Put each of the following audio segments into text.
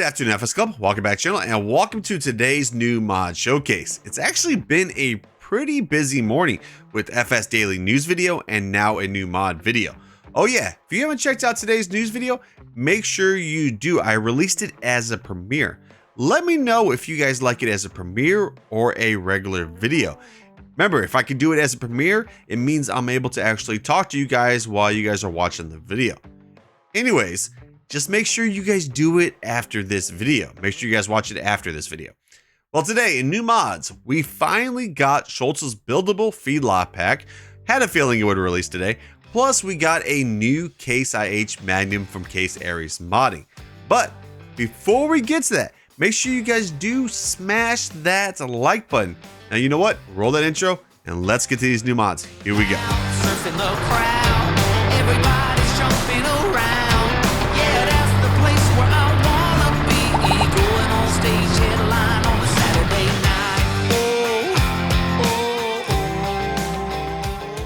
Good afternoon, FSClub. Welcome back to the channel and welcome to today's new mod showcase. It's actually been a pretty busy morning with FS Daily news video and now a new mod video. Oh yeah, if you haven't checked out today's news video, make sure you do. I released it as a premiere. Let me know if you guys like it as a premiere or a regular video. Remember, if I can do it as a premiere, it means I'm able to actually talk to you guys while you guys are watching the video. Anyways, just make sure you guys do it after this video. Make sure you guys watch it after this video. Well, today in new mods, we finally got Schultz's Buildable Feedlot pack. Had a feeling it would release today. Plus, we got a new Case IH Magnum from Case Aries modding. But before we get to that, make sure you guys do smash that like button. Now, you know what? Roll that intro and let's get to these new mods. Here we go. Surfing the crowd, everybody's jumping around. Yeah, that's the place where I wanna be. Going on stage, headline on a Saturday night.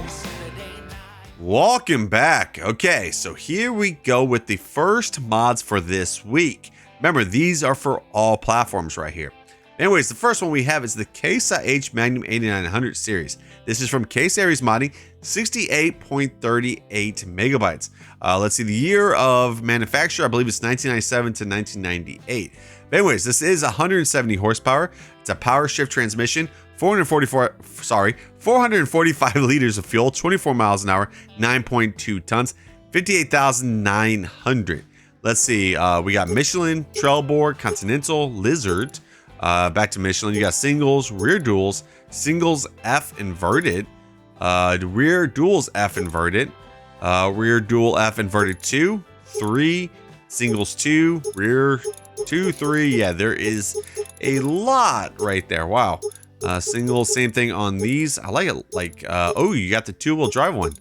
Saturday night. Welcome back. Okay, so here we go with the first mods for this week. Remember, these are for all platforms right here. Anyways, the first one we have is the Case IH Magnum 8900 series. This is from Case Aries modding, 68.38 megabytes. Let's see, the year of manufacture, I believe it's 1997 to 1998. But anyways, this is 170 horsepower. It's a power shift transmission, 445 liters of fuel, 24 miles an hour, 9.2 tons, 58,900. Let's see, we got Michelin, Trailboard, Continental, Lizard. Back to Michelin, you got singles, rear duals, singles F inverted, rear duals F inverted, rear dual F inverted 2, 3, singles 2, rear 2, 3. Yeah, there is a lot right there. Wow. Singles, same thing on these. I like it like, oh, you got the 2-wheel drive one.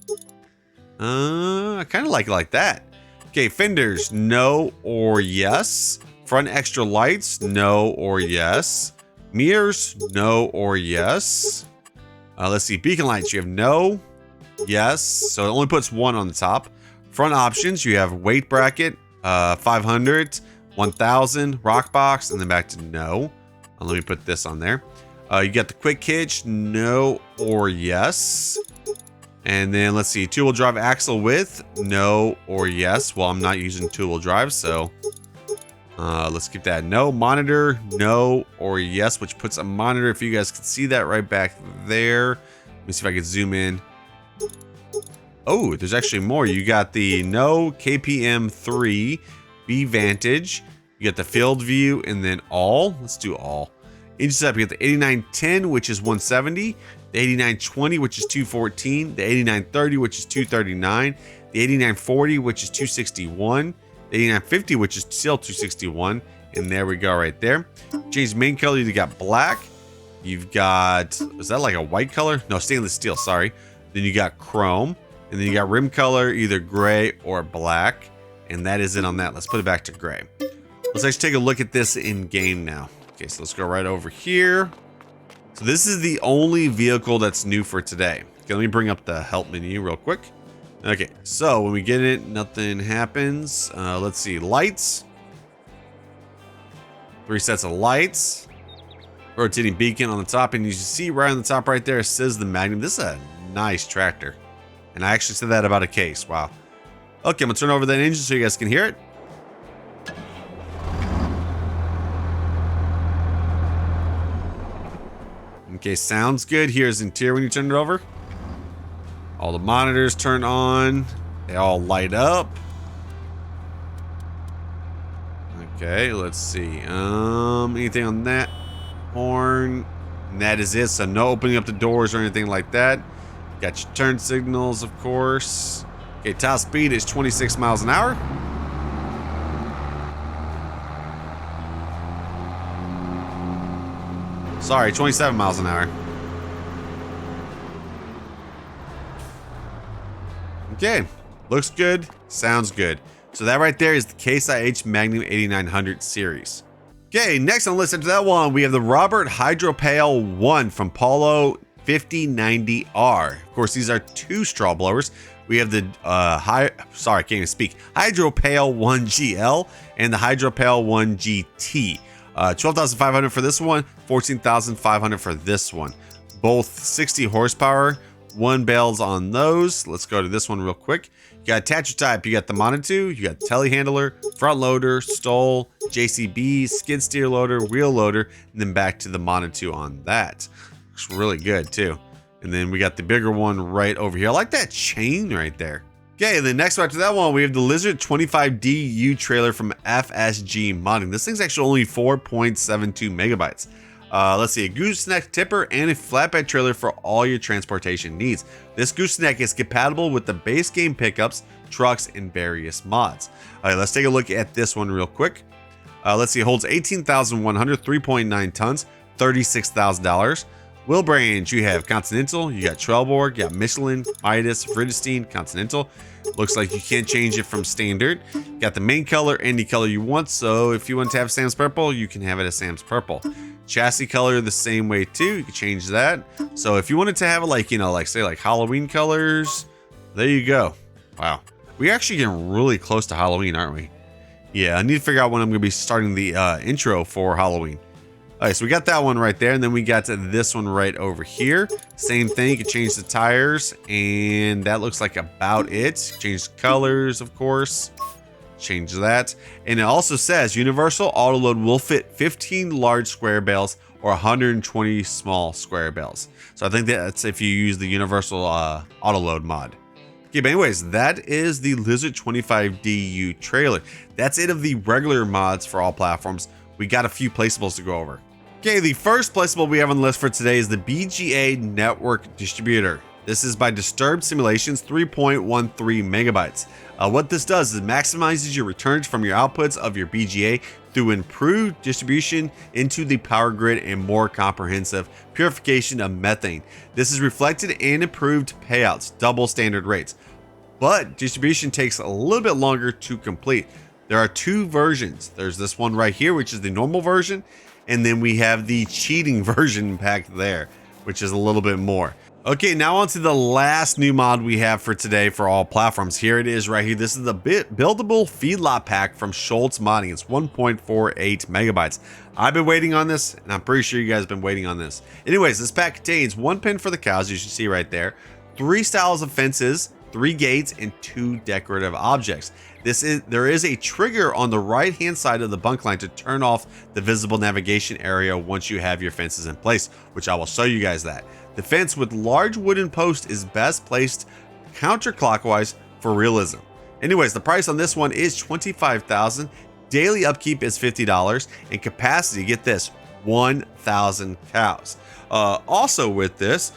I kind of like it like that. Okay, fenders, no or yes. Front extra lights, no or yes. Mirrors, no or yes. Let's see, beacon lights, you have no, yes. So it only puts one on the top. Front options, you have weight bracket, 500, 1000, rock box, and then back to no. Let me put this on there. You got the quick hitch, no or yes. And then let's see, 2-wheel drive axle width, no or yes. Well, I'm not using 2-wheel drive, so let's keep that no. Monitor, no or yes, which puts a monitor, if you guys can see that right back there. Let me see if I can zoom in. Oh, there's actually more. You got the no, KPM 3, B Vantage, you got the field view, and then all. Let's do all. Inch up, you got the 8910, which is 170, the 8920, which is 214, the 8930, which is 239, the 8940, which is 261, the 8950, which is still 261, and there we go right there. Change main color, you got black, you've got, is that like a white color? No, stainless steel, sorry. Then you got chrome, and then you got rim color, either gray or black, and that is it on that. Let's put it back to gray. Let's actually take a look at this in game now. Okay, so let's go right over here. So this is the only vehicle that's new for today. Okay, let me bring up the help menu real quick. Okay, so when we get it, nothing happens. Let's see, lights. 3 sets of lights. Rotating beacon on the top, and you see right on the top right there, it says the Magnum. This is a nice tractor. And I actually said that about a Case, wow. Okay, I'm gonna turn over that engine so you guys can hear it. Okay, sounds good. Here's interior when you turn it over. All the monitors turn on. They all light up. Okay, let's see. Anything on that? Horn. And that is it. So no opening up the doors or anything like that. Got your turn signals, of course. Okay, top speed is 26 miles an hour. Sorry, 27 miles an hour. Okay, looks good, sounds good. So that right there is the Case IH Magnum 8900 series. Okay, next on the list after that one, we have the Robert Hydropale 1 from Paulo 5090R. Of course, these are 2 straw blowers. We have the I can't even speak. HydroPale 1GL and the HydroPale 1GT. 12,500 for this one, 14,500 for this one. Both 60 horsepower. One bells on those. Let's go to this one real quick. You got attacher type. You got the Monitor. You got telehandler, front loader, stole, JCB, skid steer loader, wheel loader, and then back to the Monitor on that. Looks really good too. And then we got the bigger one right over here. I like that chain right there. Okay, and then next after that one, we have the Lizard 25DU trailer from FSG Modding. This thing's actually only 4.72 megabytes. Let's see, a gooseneck tipper and a flatbed trailer for all your transportation needs. This gooseneck is compatible with the base game pickups, trucks, and various mods. All right, let's take a look at this one real quick. Let's see, it holds 18,100, 3.9 tons, $36,000. Wheel brands, you have Continental, you got Trelleborg, you got Michelin, Midas, Vredestein, Continental. Looks like you can't change it from standard. You got the main color, any color you want. So if you want to have Sam's Purple, you can have it as Sam's Purple. Chassis color the same way too. You can change that. So if you wanted to have it like, you know, like say like Halloween colors, there you go. Wow. We're actually getting really close to Halloween, aren't we? Yeah, I need to figure out when I'm going to be starting the intro for Halloween. All right, so we got that one right there, and then we got this one right over here. Same thing, you can change the tires, and that looks like about it. Change the colors, of course. Change that. And it also says universal auto load will fit 15 large square bales or 120 small square bales. So I think that's if you use the universal auto load mod. Okay, but anyways, that is the Lizard 25DU trailer. That's it of the regular mods for all platforms. We got a few placeables to go over. Okay, the first placeable we have on the list for today is the BGA Network Distributor. This is by Disturbed Simulations, 3.13 megabytes. What this does is it maximizes your returns from your outputs of your BGA through improved distribution into the power grid and more comprehensive purification of methane. This is reflected in improved payouts, double standard rates. But distribution takes a little bit longer to complete. There are two versions. There's this one right here, which is the normal version, and then we have the cheating version back there, which is a little bit more. Okay, now on to the last new mod we have for today for all platforms. Here it is right here. This is the Buildable Feedlot pack from Schultz Modding. It's 1.48 megabytes. I've been waiting on this, and I'm pretty sure you guys have been waiting on this. Anyways, this pack contains one pin for the cows, you should see right there, 3 styles of fences, 3 gates, and 2 decorative objects. There is a trigger on the right hand side of the bunk line to turn off the visible navigation area once you have your fences in place, which I will show you guys that. The fence with large wooden post is best placed counterclockwise for realism. Anyways, the price on this one is $25,000. Daily upkeep is $50, and capacity, get this, 1,000 cows. Also with this,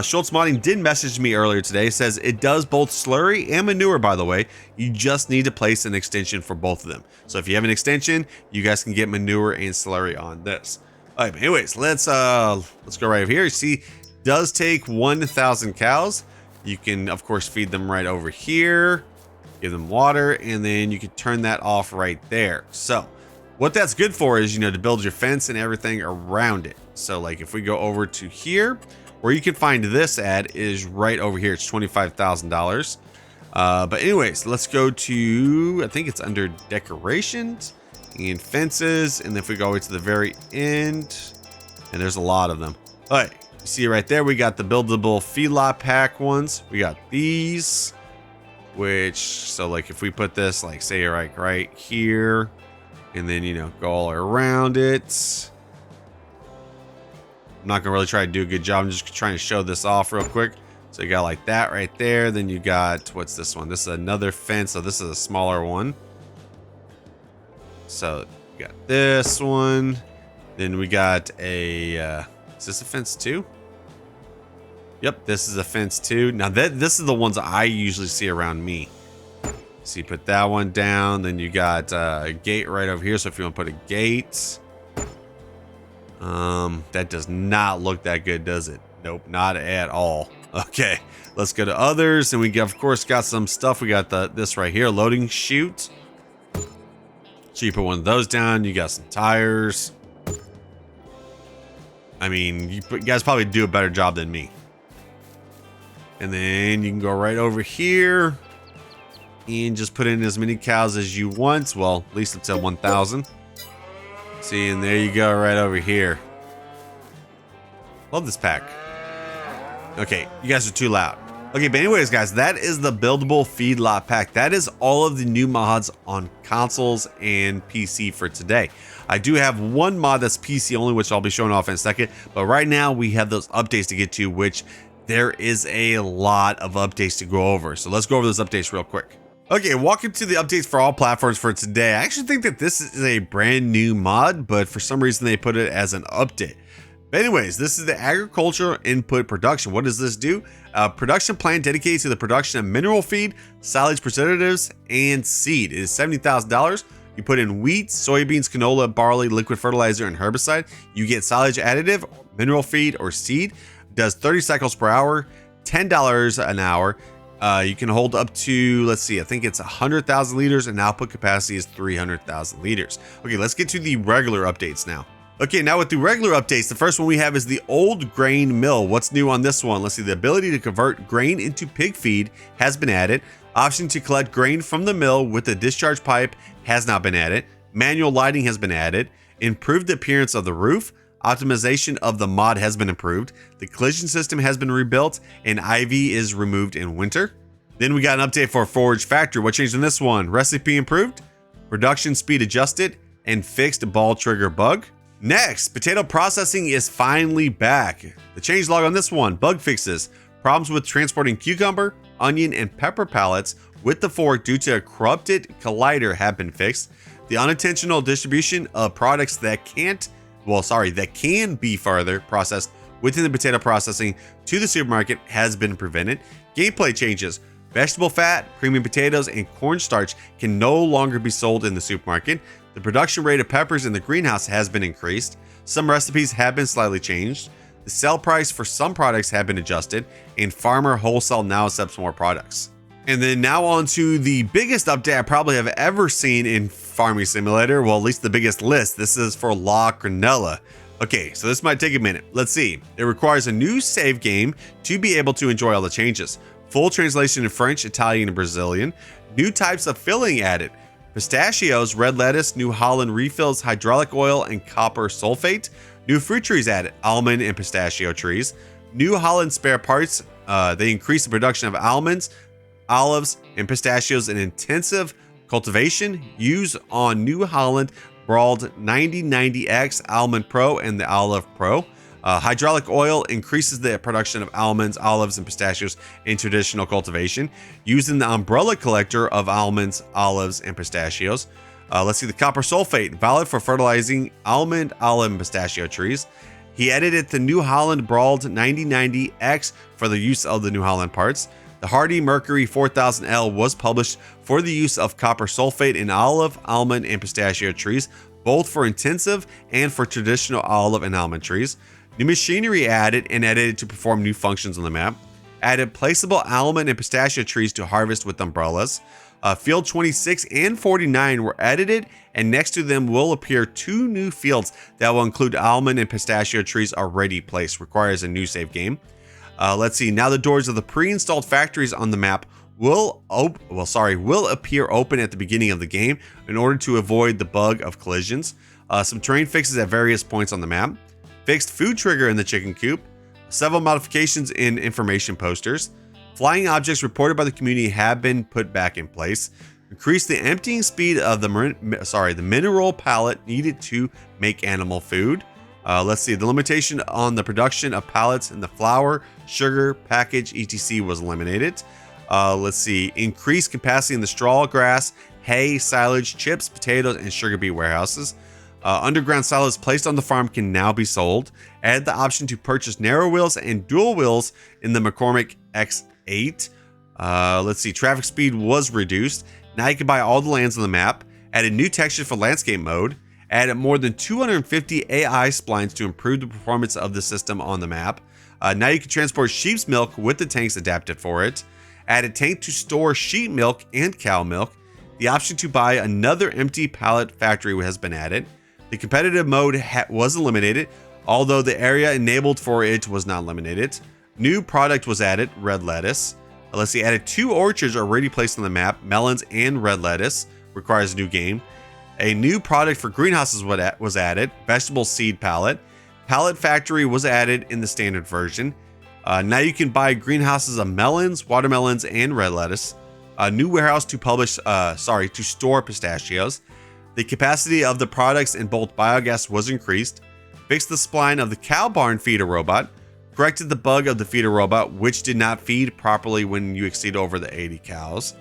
Schultz Modding did message me earlier today. It says it does both slurry and manure, by the way. You just need to place an extension for both of them. So if you have an extension, you guys can get manure and slurry on this. All right, but anyways, let's go right over here. You see, does take 1,000 cows. You can, of course, feed them right over here, give them water, and then you can turn that off right there. So what that's good for is, you know, to build your fence and everything around it. So like if we go over to here, where you can find this ad is right over here. It's $25,000. But anyways, let's go to, I think it's under decorations and fences. And if we go to the very end, and there's a lot of them. All right, you see right there, we got the Buildable Feedlot pack ones. We got these, which, so like if we put this, like say right here, and then, you know, go all around it. I'm not gonna really try to do a good job. I'm just trying to show this off real quick. So you got like that right there. Then you got, what's this one? This is another fence. So this is a smaller one. So you got this one. Then we got a, is this a fence too? Yep, this is a fence too. Now this is the ones I usually see around me. So you put that one down. Then you got a gate right over here. So if you want to put a gate. That does not look that good, does it? Nope, not at all. Okay, let's go to others, and we of course got some stuff. We got this right here, loading chute. So you put one of those down. You got some tires. I mean, you guys probably do a better job than me. And then you can go right over here and just put in as many cows as you want. Well, at least up to 1,000. See, and there you go, right over here. Love this pack. Okay, you guys are too loud. Okay, but anyways, guys, that is the Buildable Feedlot pack. That is all of the new mods on consoles and PC for today. I do have one mod that's PC only, which I'll be showing off in a second. But right now, we have those updates to get to, which there is a lot of updates to go over. So let's go over those updates real quick. Okay, welcome to the updates for all platforms for today. I actually think that this is a brand new mod, but for some reason they put it as an update. But anyways, this is the agricultural input production. What does this do? A production plan dedicated to the production of mineral feed, silage preservatives, and seed. It is $70,000. You put in wheat, soybeans, canola, barley, liquid fertilizer, and herbicide. You get silage additive, mineral feed, or seed. It does 30 cycles per hour, $10 an hour. You can hold up to, let's see, I think it's 100,000 liters, and output capacity is 300,000 liters. Okay, let's get to the regular updates now. Okay, now with the regular updates, the first one we have is the old grain mill. What's new on this one? Let's see, the ability to convert grain into pig feed has been added. Option to collect grain from the mill with a discharge pipe has not been added. Manual lighting has been added. Improved appearance of the roof. Optimization of the mod has been improved. The collision system has been rebuilt, and ivy is removed in winter. Then we got an update for Forge Factory. What changed in this one? Recipe improved, production speed adjusted, and fixed ball trigger bug. Next, potato processing is finally back. The changelog on this one: bug fixes. Problems with transporting cucumber, onion, and pepper pallets with the fork due to a corrupted collider have been fixed. The unintentional distribution of products that can be further processed within the potato processing to the supermarket has been prevented. Gameplay changes. Vegetable fat, premium potatoes, and cornstarch can no longer be sold in the supermarket. The production rate of peppers in the greenhouse has been increased. Some recipes have been slightly changed. The sell price for some products have been adjusted, and Farmer Wholesale now accepts more products. And then now on to the biggest update I probably have ever seen in Farming Simulator. Well, at least the biggest list. This is for La Granella. Okay, so this might take a minute. Let's see. It requires a new save game to be able to enjoy all the changes. Full translation in French, Italian, and Brazilian. New types of filling added. Pistachios, red lettuce, New Holland refills, hydraulic oil, and copper sulfate. New fruit trees added, almond and pistachio trees. New Holland spare parts. They increase the production of almonds, olives, and pistachios in intensive cultivation. Use on New Holland Brawled 9090X, Almond Pro, and the Olive Pro. Hydraulic oil increases the production of almonds, olives, and pistachios in traditional cultivation, using the umbrella collector of almonds, olives, and pistachios. Let's see, the copper sulfate, valid for fertilizing almond, olive, and pistachio trees. He edited the New Holland Brawled 9090X for the use of the New Holland parts. The Hardy Mercury 4000L was published for the use of copper sulfate in olive, almond, and pistachio trees, both for intensive and for traditional olive and almond trees. New machinery added and edited to perform new functions on the map. Added placeable almond and pistachio trees to harvest with umbrellas. Field 26 and 49 were edited, and next to them will appear two new fields that will include almond and pistachio trees already placed. Requires a new save game. Let's see. Now the doors of the pre-installed factories on the map will appear open at the beginning of the game in order to avoid the bug of collisions. Some terrain fixes at various points on the map. Fixed food trigger in the chicken coop. Several modifications in information posters. Flying objects reported by the community have been put back in place. Increase the emptying speed of the mineral pallet needed to make animal food. Let's see, the limitation on the production of pallets in the flour, sugar, package, etc. was eliminated. Let's see, increase capacity in the straw, grass, hay, silage, chips, potatoes, and sugar beet warehouses. Underground silos placed on the farm can now be sold. Add the option to purchase narrow wheels and dual wheels in the McCormick X8. Let's see, traffic speed was reduced. Now you can buy all the lands on the map. Added new textures for landscape mode. Added more than 250 AI splines to improve the performance of the system on the map. Now you can transport sheep's milk with the tanks adapted for it. Added tank to store sheep milk and cow milk. The option to buy another empty pallet factory has been added. The competitive mode was eliminated, although the area enabled for it was not eliminated. New product was added, red lettuce. Let's see, added 2 orchards already placed on the map, melons and red lettuce, requires a new game. A new product for greenhouses was added, vegetable seed pallet. Pallet factory was added in the standard version. Now you can buy greenhouses of melons, watermelons, and red lettuce. A new warehouse to store pistachios. The capacity of the products in both biogas was increased. Fixed the spline of the cow barn feeder robot. Corrected the bug of the feeder robot, which did not feed properly when you exceed over the 80 cows.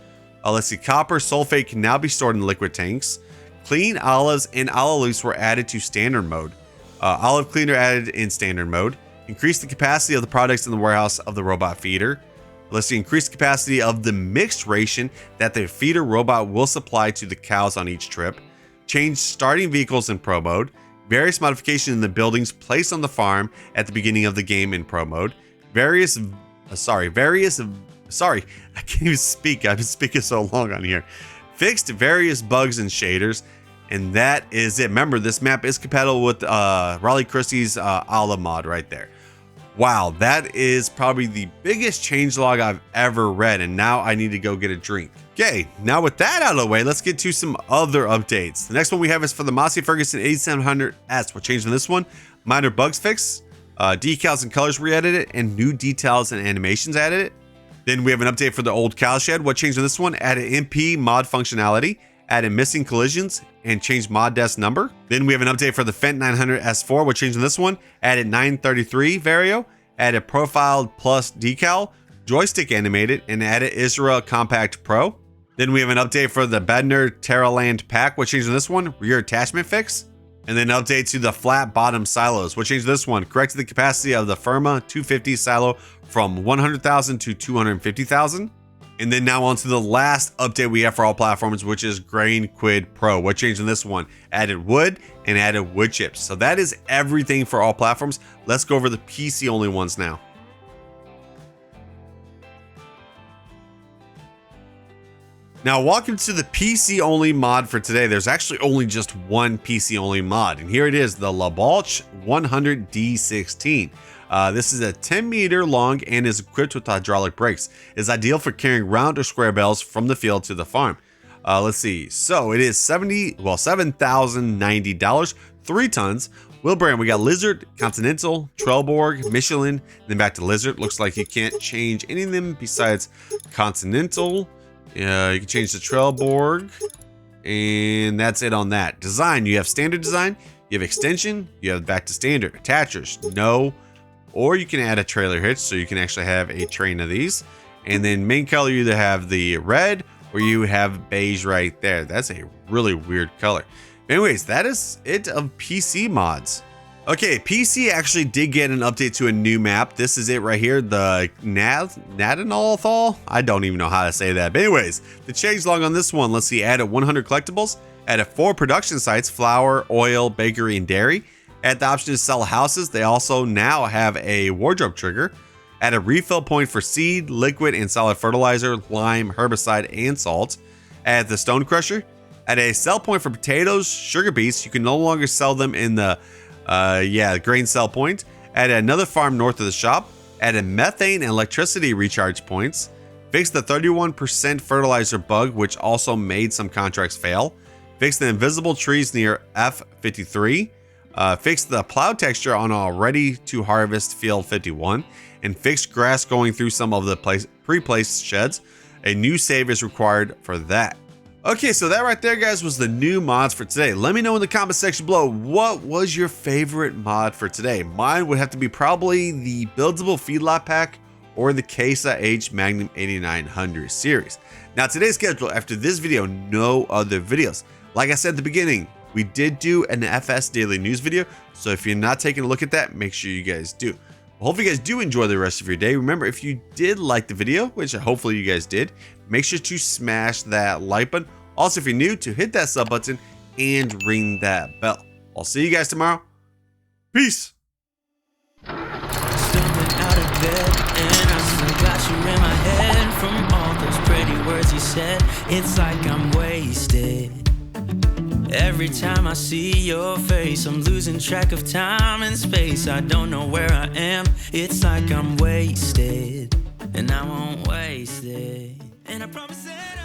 Let's see, copper sulfate can now be stored in liquid tanks. Clean olives and olive leaves were added to standard mode. Olive cleaner added in standard mode. Increase the capacity of the products in the warehouse of the robot feeder. Let's see, increase the capacity of the mixed ration that the feeder robot will supply to the cows on each trip. Change starting vehicles in pro mode. Various modifications in the buildings placed on the farm at the beginning of the game in pro mode. Sorry, I can't even speak. I've been speaking so long on here. Fixed various bugs and shaders, and that is it. Remember, this map is compatible with Raleigh Christie's Olive mod right there. Wow, that is probably the biggest changelog I've ever read, and now I need to go get a drink. Okay, now with that out of the way, let's get to some other updates. The next one we have is for the Massey Ferguson 8700S. What changed in this one? Minor bugs fixed, decals and colors re-edited, and new details and animations added. Then we have an update for the old cow shed. What changed in this one? Added MP mod functionality, added missing collisions, and changed mod desk number. Then we have an update for the Fendt 900S4. What changed in this one? Added 933 vario, added profiled plus decal, joystick animated, and added Israel Compact Pro. Then we have an update for the Bedner Terra Land pack. What changed in this one? Rear attachment fix. And then update to the flat bottom silos. What changed this one? Corrected the capacity of the Firma 250 silo from 100,000 to 250,000. And then now on to the last update we have for all platforms, which is Grain Quid Pro. What changed in this one? Added wood and added wood chips. So that is everything for all platforms. Let's go over the PC only ones now. Now, welcome to the PC only mod for today. There's actually only just one PC only mod, and here it is, the LaBalch 100D16. This is a 10 meter long and is equipped with hydraulic brakes. It's ideal for carrying round or square bales from the field to the farm. Let's see. So it is $7,090, 3 tons. Wheel brand, we got Lizard, Continental, Trelleborg, Michelin, then back to Lizard. Looks like you can't change any of them besides Continental. You can change the Trelleborg, and that's it on that. Design, you have standard design, you have extension, you have back to standard. Attachers, no, or you can add a trailer hitch, so you can actually have a train of these. And then main color, you either have the red or you have beige right there. That's a really weird color. Anyways, that is it of PC mods. Okay, PC actually did get an update to a new map. This is it right here, the Nadanolthal? I don't even know how to say that. But anyways, the changelog on this one, let's see, added 100 collectibles, added 4 production sites, flour, oil, bakery, and dairy. Added the option to sell houses. They also now have a wardrobe trigger. Add a refill point for seed, liquid, and solid fertilizer, lime, herbicide, and salt. Add the stone crusher. Add a sell point for potatoes, sugar beets. You can no longer sell them in the grain sell point. Added another farm north of the shop. Added methane and electricity recharge points. Fixed the 31% fertilizer bug, which also made some contracts fail. Fixed the invisible trees near F53. Fixed the plow texture on a ready to harvest field 51. And fixed grass going through some of the pre-placed sheds. A new save is required for that. Okay, so that right there, guys, was the new mods for today. Let me know in the comment section below, what was your favorite mod for today? Mine would have to be probably the Buildable Feedlot pack or the Case IH Magnum 8900 series. Now, today's schedule, after this video, no other videos. Like I said at the beginning, we did do an FS Daily News video, so if you're not taking a look at that, make sure you guys do. Well, hopefully you guys do enjoy the rest of your day. Remember, if you did like the video, which hopefully you guys did, make sure to smash that like button. Also, if you're new, to hit that sub button and ring that bell. I'll see you guys tomorrow. Peace. Stumbling out of bed, and I still got you in my head from all those pretty words you said. It's like I'm wasted. Every time I see your face, I'm losing track of time and space. I don't know where I am, it's like I'm wasted, and I won't waste it. And I promise that